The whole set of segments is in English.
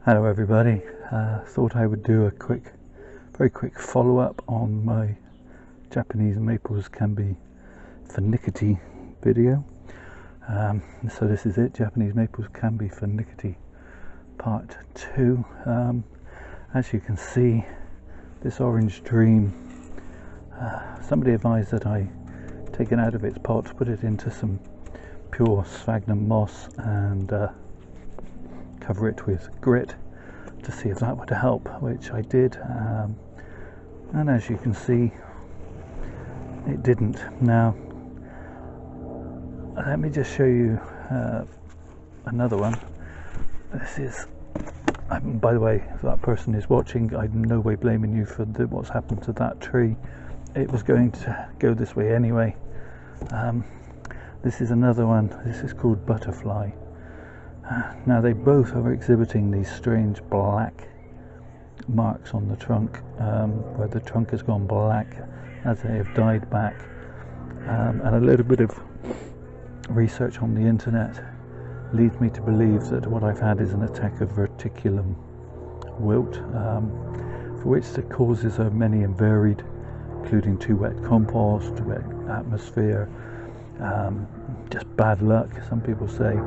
Hello everybody, thought I would do a very quick follow-up on my Japanese maples can be Finickity video. So this is it, Japanese maples can be Finickity part 2. As you can see, this orange dream, somebody advised that I take it out of its pot, put it into some pure sphagnum moss and cover it with grit to see if that would help, which I did, and as you can see, it didn't. Now let me just show you another one. This is, by the way, if that person is watching, I'm in no way blaming you for what's happened to that tree. It was going to go this way anyway. This is another one. This is called Butterfly. Now they both are exhibiting these strange black marks on the trunk, where the trunk has gone black as they have died back, and a little bit of research on the internet leads me to believe that what I've had is an attack of Verticulim wilt, for which the causes are many and varied, including too wet compost, wet atmosphere, just bad luck, some people say.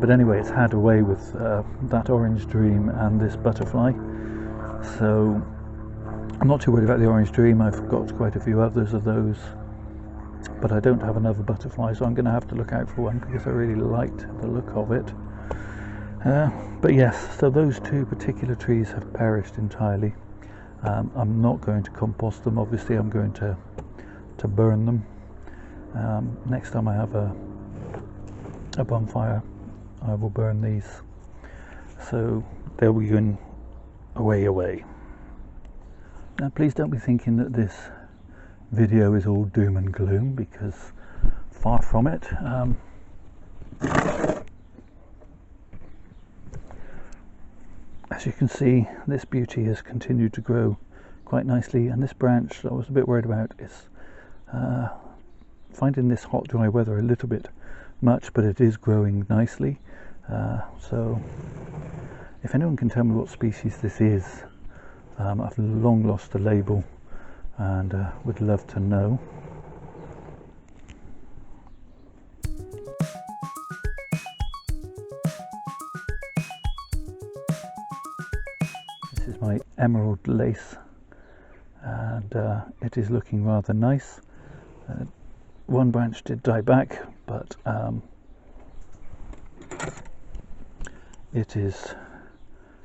But anyway, it's had away with that orange dream and this butterfly, so I'm not too worried about the orange dream. I've got quite a few others of those, but I don't have another butterfly, so I'm going to have to look out for one because I really liked the look of it. But yes, so those two particular trees have perished entirely. I'm not going to compost them, obviously. I'm going to burn them. Next time I have a bonfire, I will burn these, so they'll be going away. Now please don't be thinking that this video is all doom and gloom, because far from it. As you can see, this beauty has continued to grow quite nicely, and this branch that I was a bit worried about is finding this hot dry weather a little bit much, but it is growing nicely. So if anyone can tell me what species this is, I've long lost the label and would love to know. This is my emerald lace, and it is looking rather nice. One branch did die back, but the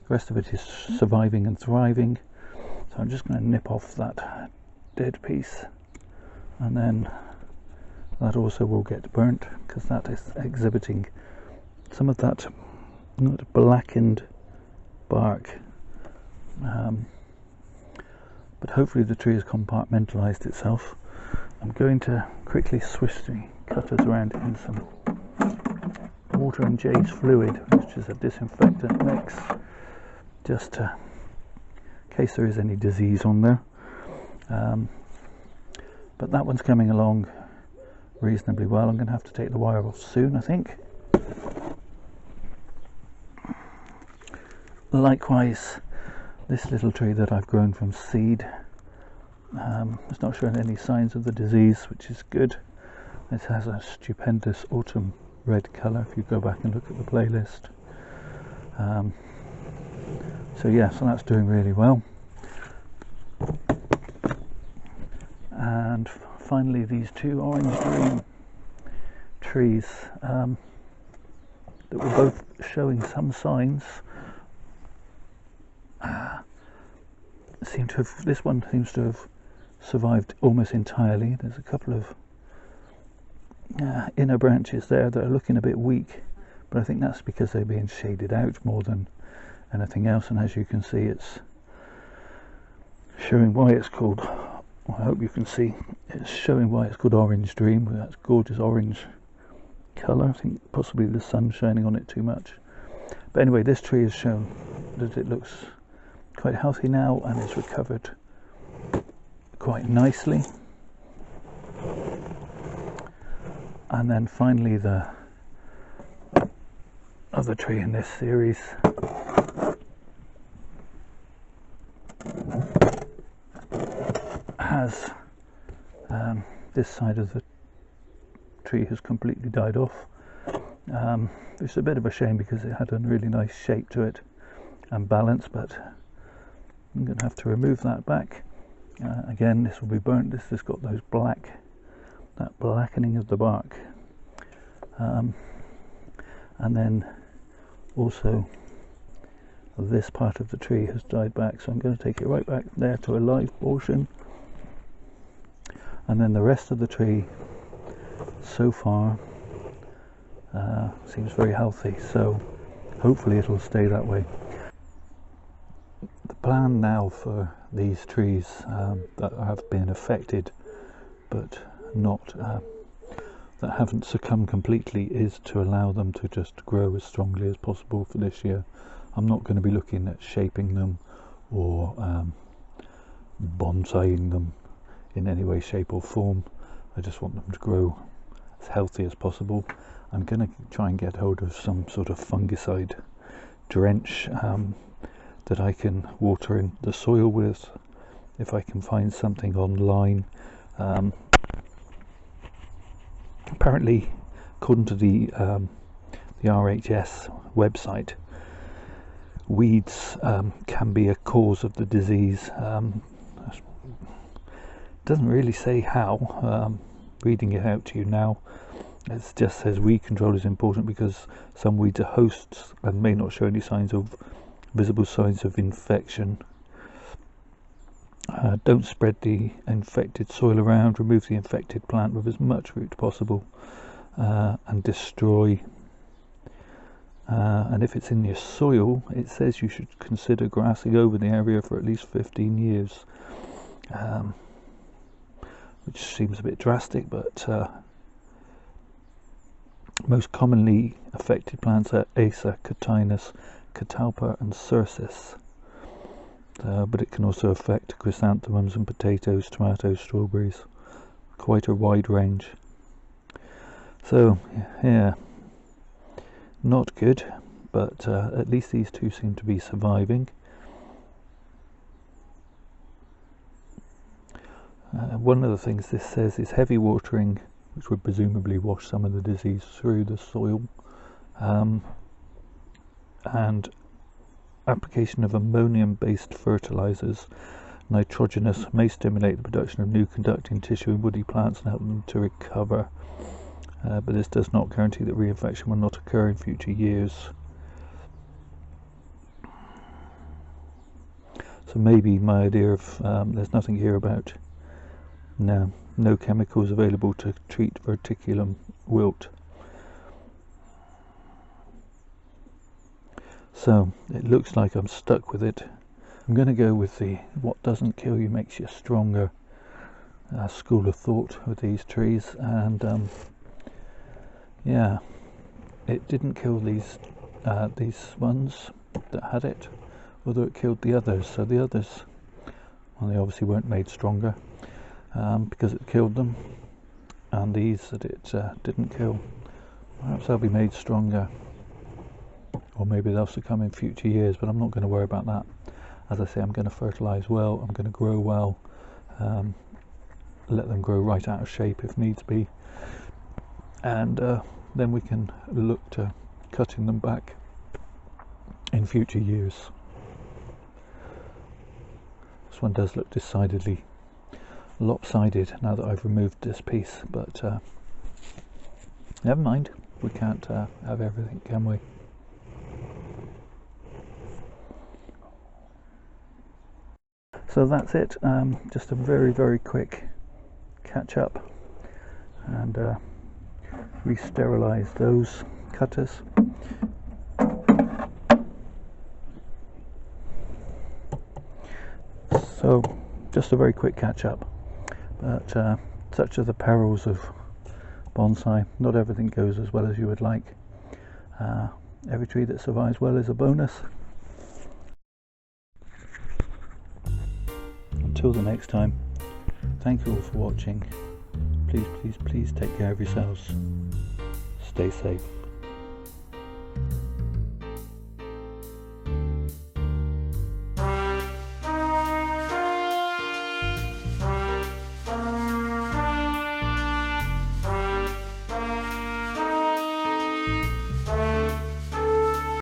rest of it is surviving and thriving. So I'm just going to nip off that dead piece, and then that also will get burnt, because that is exhibiting some of that not blackened bark. But hopefully the tree has compartmentalized itself. I'm going to quickly swiftly cut us around in some water and jade fluid, which is a disinfectant mix, just in case there is any disease on there. But that one's coming along reasonably well. I'm going to have to take the wire off soon, I think. Likewise, this little tree that I've grown from seed, it's not showing any signs of the disease, which is good. It has a stupendous autumn red colour if you go back and look at the playlist. So yeah, so that's doing really well. And finally, these two orange green trees that were both showing some signs seem to have, this one seems to have survived almost entirely. There's a couple of inner branches there that are looking a bit weak, but I think that's because they're being shaded out more than anything else. And as you can see, it's showing why it's called, well, I hope you can see, it's showing why it's called Orange Dream, with that gorgeous orange colour. I think possibly the sun's shining on it too much. But anyway, this tree has shown that it looks quite healthy now and it's recovered quite nicely. And then finally the other tree in this series. Has this side of the tree has completely died off. It's a bit of a shame because it had a really nice shape to it and balance, but I'm going to have to remove that back. Again, this will be burnt. This has got those that blackening of the bark, and then also this part of the tree has died back, so I'm going to take it right back there to a live portion. And then the rest of the tree so far seems very healthy, so hopefully it'll stay that way. The plan now for these trees that have been affected but not that haven't succumbed completely is to allow them to just grow as strongly as possible for this year. I'm not going to be looking at shaping them or bonsaiing them in any way, shape or form. I just want them to grow as healthy as possible. I'm going to try and get hold of some sort of fungicide drench that I can water in the soil with, if I can find something online. Apparently, according to the RHS website, weeds can be a cause of the disease. Doesn't really say how. Reading it out to you now, it just says weed control is important because some weeds are hosts and may not show any visible signs of infection. Don't spread the infected soil around. Remove the infected plant with as much root possible, and destroy. And if it's in your soil, it says you should consider grassing over the area for at least 15 years. Which seems a bit drastic, but most commonly affected plants are Acer, Cotinus, Catalpa and Cercis. But it can also affect chrysanthemums and potatoes, tomatoes, strawberries, quite a wide range. So yeah, not good, but at least these two seem to be surviving. One of the things this says is heavy watering, which would presumably wash some of the disease through the soil, and application of ammonium-based fertilizers, nitrogenous, may stimulate the production of new conducting tissue in woody plants and help them to recover. But this does not guarantee that reinfection will not occur in future years. So maybe my idea of there's nothing here about no chemicals available to treat Verticulim wilt. So it looks like I'm stuck with it. I'm going to go with the what doesn't kill you makes you stronger school of thought with these trees, and yeah, it didn't kill these ones that had it, although it killed the others. So the others, well, they obviously weren't made stronger because it killed them, and these that it didn't kill, perhaps they'll be made stronger, or maybe they'll succumb in future years, but I'm not going to worry about that. As I say, I'm going to fertilize well, I'm going to grow well, let them grow right out of shape if needs be, and then we can look to cutting them back in future years. This one does look decidedly lopsided now that I've removed this piece, but never mind, we can't have everything, can we? So that's it, just a very quick catch up, and re-sterilize those cutters. So just a very quick catch up, but such are the perils of bonsai. Not everything goes as well as you would like. Every tree that survives well is a bonus. Until the next time, thank you all for watching. Please take care of yourselves. Stay safe.